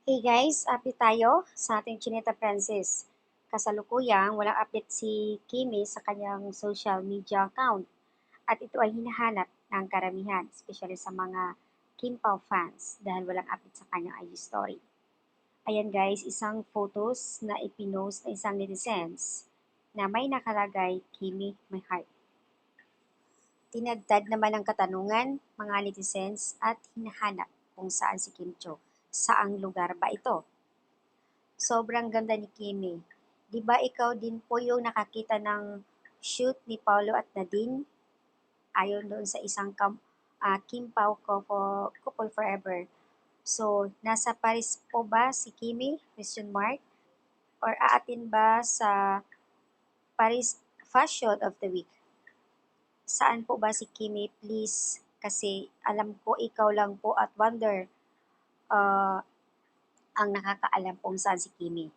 Hey guys, update tayo sa ating Chinita Princess. Kasalukuyang walang update si Kimi sa kanyang social media account at ito ay hinahanap ng karamihan, especially sa mga Kim Pao fans dahil walang update sa kanyang IG story. Ayan guys, isang photos na ipinost ng isang netizens na may nakalagay Kimi My Heart. Tinagtad naman ang katanungan mga netizens at hinahanap kung saan si Kim Cho. Saang lugar ba ito? Sobrang ganda ni Kimi. 'Di ba ikaw din po yung nakakita ng shoot ni Paolo at Nadine? Ayon doon sa isang Kim Pao couple forever. So, nasa Paris po ba si Kimi? Question mark. Or aatin ba sa Paris Fashion of the Week? Saan po ba si Kimi? Please, kasi alam ko ikaw lang po at Wonder uh, ang nakakaalam kung saan si Kimi.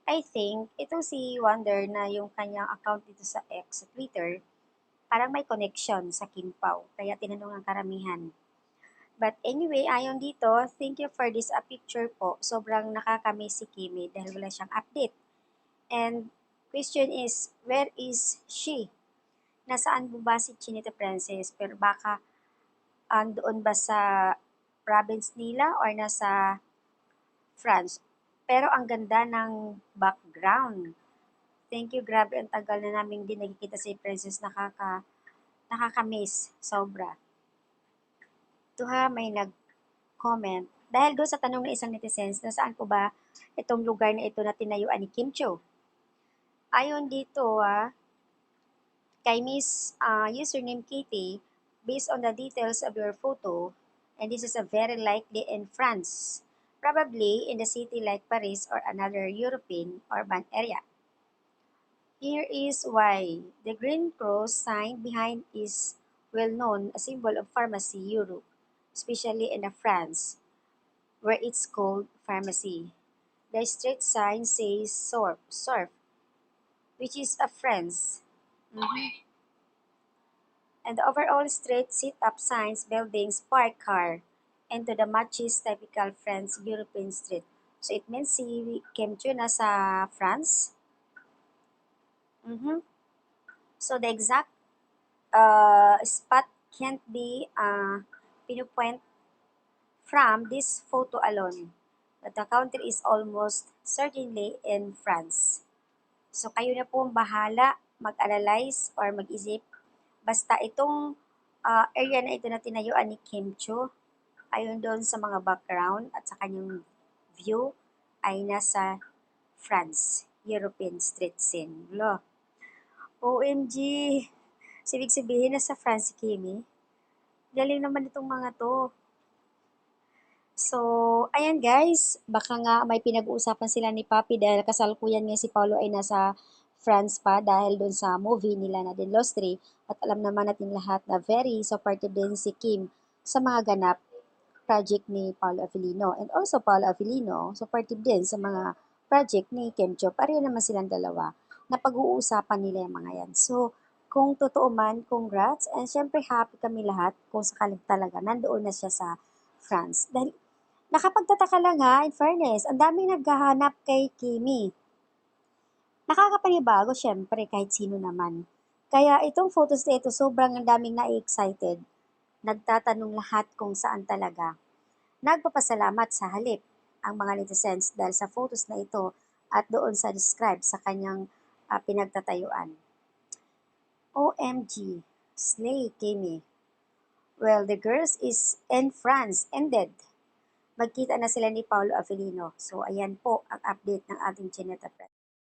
I think itong si Wonder na yung kanyang account dito sa X, sa Twitter, parang may connection sa Kim Pao, kaya tinanong ang karamihan. But anyway, ayon dito, thank you for this picture po. Sobrang nakakamiss si Kimi dahil wala siyang update. And question is, where is she? Nasaan po ba si Chinita Princess? Pero baka andoon ba sa province nila or nasa France? Pero ang ganda ng background. Thank you, grabe ang tagal na namin din nakikita si Princess, nakakamiss, sobra. Ito ha, may nag-comment. Dahil doon sa tanong ng isang netizens, nasaan po ba itong lugar na ito na tinayuan ni Kim Cho? Ayon dito kay Miss username Kitty, based on the details of your photo, and this is a very likely in France, probably in the city like Paris or another European urban area. Here is why. The green cross sign behind is well known, a symbol of pharmacy Europe, especially in France, where it's called pharmacy. The street sign says surf, which is a France. Mhm. And the overall street sit-up signs, buildings, park car, and to the matches typical French European street. So it means si Kim Chu na sa France. Mhm. So the exact spot can't be pinpoint from this photo alone, but the country is almost certainly in France. So kayo na po ang bahala mag-analyze or mag-isip. Basta itong area na ito na tinayuan ni Kim Cho, ayon doon sa mga background at sa kanyang view, ay nasa France, European street scene. Lo, OMG! Ibig sabihin nasa France si Kimi. Galing naman itong mga to. So, ayan guys, baka nga may pinag-uusapan sila ni Papi dahil kasalukuyan nga si Paulo ay nasa France pa dahil doon sa movie nila na din Lost 3 at alam naman natin lahat na very supportive din si Kim sa mga ganap project ni Paolo Avellino. And also Paolo Avellino, supportive din sa mga project ni Kim Cho. Pareho naman silang dalawa na pag-uusapan nila yung mga yan. So, kung totoo man, congrats. And syempre happy kami lahat kung sakaling talaga nandoon na siya sa France. Dahil nakapagtataka lang ha, in fairness, ang daming naghahanap kay Kimi. Nakakapanibago syempre kahit sino naman. Kaya itong photos na ito, sobrang ang daming na-excited. Nagtatanong lahat kung saan talaga. Nagpapasalamat sa halip ang mga netizens dahil sa photos na ito at doon sa describe sa kanyang pinagtatayuan. OMG, Slay Kimi. Well, the girls is in France, ended. Magkita na sila ni Paolo Avellino. So, ayan po ang update ng ating Chineta Press.